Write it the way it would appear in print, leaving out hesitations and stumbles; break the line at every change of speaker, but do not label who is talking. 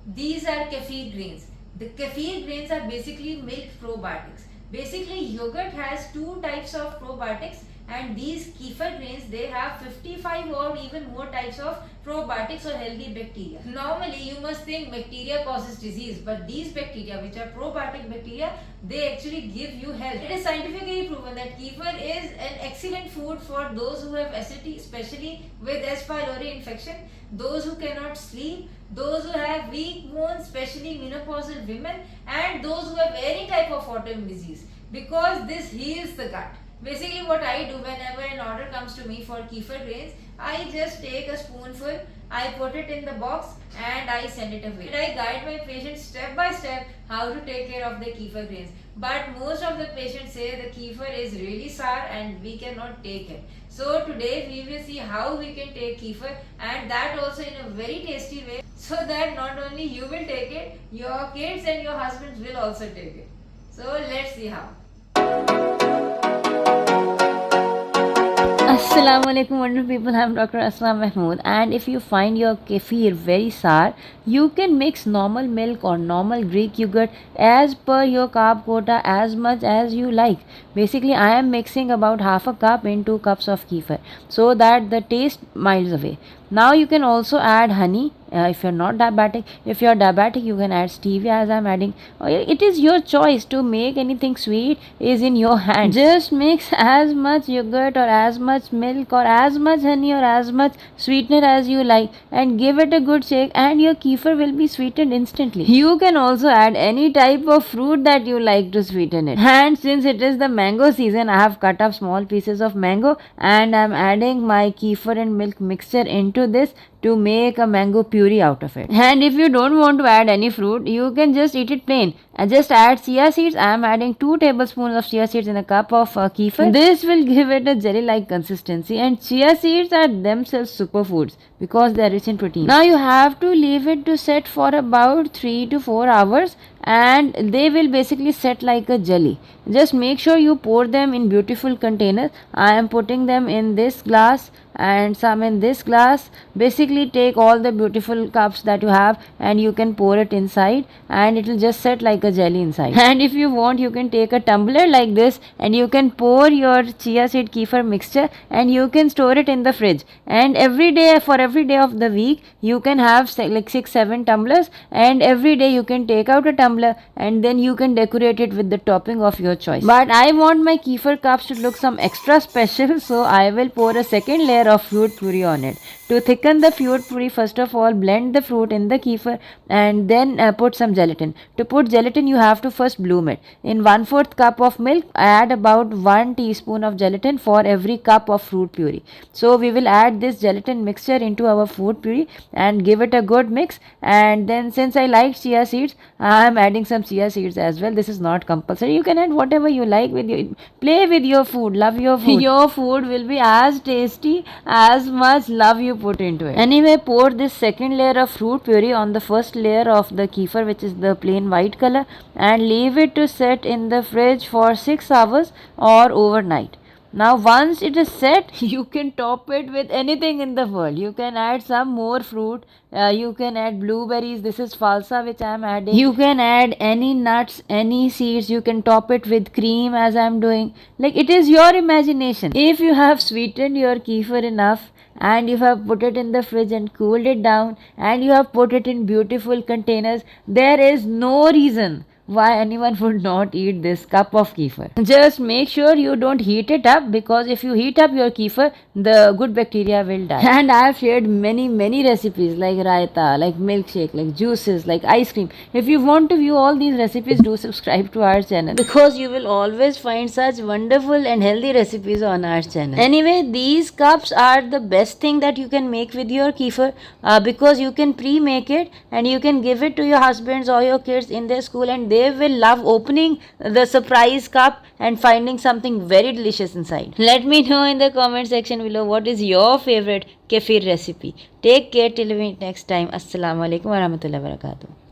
These are kefir grains. The kefir grains are basically milk probiotics. Basically, yogurt has two types of probiotics, and these kefir grains, they have 55 or even more types of probiotics or healthy bacteria. Normally, you must think bacteria causes disease, but these bacteria, which are probiotic bacteria, they actually give you health. It is scientifically proven that kefir is an excellent food for those who have acidity, especially with S. pylori infection, those who cannot sleep, those who have weak bones, especially menopausal women, and those who have any type of autoimmune disease, because this heals the gut. Basically, what I do whenever an order comes to me for kefir grains, I just take a spoonful, I put it in the box, and I send it away. And I guide my patients step by step how to take care of the kefir grains. But most of the patients say the kefir is really sour and we cannot take it. So today we will see how we can take kefir, and that also in a very tasty way, so that not only you will take it, your kids and your husbands will also take it. So let's see how.
Assalamu alaikum wonderful people, I'm Dr. Asma, and if you find your kefir very sour, you can mix normal milk or normal Greek yogurt as per your carb quota as much as you like. Basically, I am mixing about half a cup in 2 cups of kefir so that the taste miles away. Now you can also add honey if you're not diabetic. If you're diabetic, you can add stevia as I'm adding. It is your choice to make anything sweet, is in your hand. Just mix as much yogurt or as much milk or as much honey or as much sweetener as you like, and give it a good shake, and your kefir will be sweetened instantly. You can also add any type of fruit that you like to sweeten it. And since it is the mango season, I have cut up small pieces of mango and I'm adding my kefir and milk mixture into this to make a mango puree out of it. And if you don't want to add any fruit, you can just eat it plain and just add chia seeds. I am adding 2 tablespoons of chia seeds in a cup of kefir. This will give it a jelly like consistency, and chia seeds are themselves superfoods because they are rich in protein. Now you have to leave it to set for about 3 to 4 hours, and they will basically set like a jelly. Just make sure you pour them in beautiful containers. I am putting them in this glass and some in this glass. Basically take all the beautiful cups that you have and you can pour it inside, and it will just set like a jelly inside. And if you want, you can take a tumbler like this and you can pour your chia seed kefir mixture and you can store it in the fridge, and every day, for every day of the week, you can have like 6-7 tumblers, and every day you can take out a tumbler and then you can decorate it with the topping of your choice. But I want my kefir cups to look some extra special, so I will pour a second layer of fruit puree on it. To thicken the fruit puree, first of all blend the fruit in the kefir and then put some gelatin. To put gelatin, you have to first bloom it. In 1/4 cup of milk, add about 1 teaspoon of gelatin for every cup of fruit puree. So we will add this gelatin mixture into our fruit puree and give it a good mix. And then, since I like chia seeds, I am adding some chia seeds as well. This is not compulsory. You can add whatever you like with your, play with your food, love your food. Your food will be as tasty as much love you put into it. Anyway, pour this second layer of fruit puree on the first layer of the kefir, which is the plain white color, and leave it to set in the fridge for 6 hours or overnight. Now once it is set, you can top it with anything in the world. You can add some more fruit. You can add blueberries. This is falsa which I am adding. You can add any nuts, any seeds. You can top it with cream as I am doing. Like, it is your imagination. If you have sweetened your kefir enough and you have put it in the fridge and cooled it down and you have put it in beautiful containers, there is no reason why anyone would not eat this cup of kefir. Just make sure you don't heat it up, because if you heat up your kefir, the good bacteria will die. And I have shared many recipes like raita, like milkshake, like juices, like ice cream. If you want to view all these recipes, do subscribe to our channel, because you will always find such wonderful and healthy recipes on our channel. Anyway, these cups are the best thing that you can make with your kefir, because you can pre-make it and you can give it to your husbands or your kids in their school, and they will love opening the surprise cup and finding something very delicious inside. Let me know in the comment section below what is your favorite kefir recipe. Take care till we meet next time. Assalamu alaikum warahmatullahi wabarakatuh.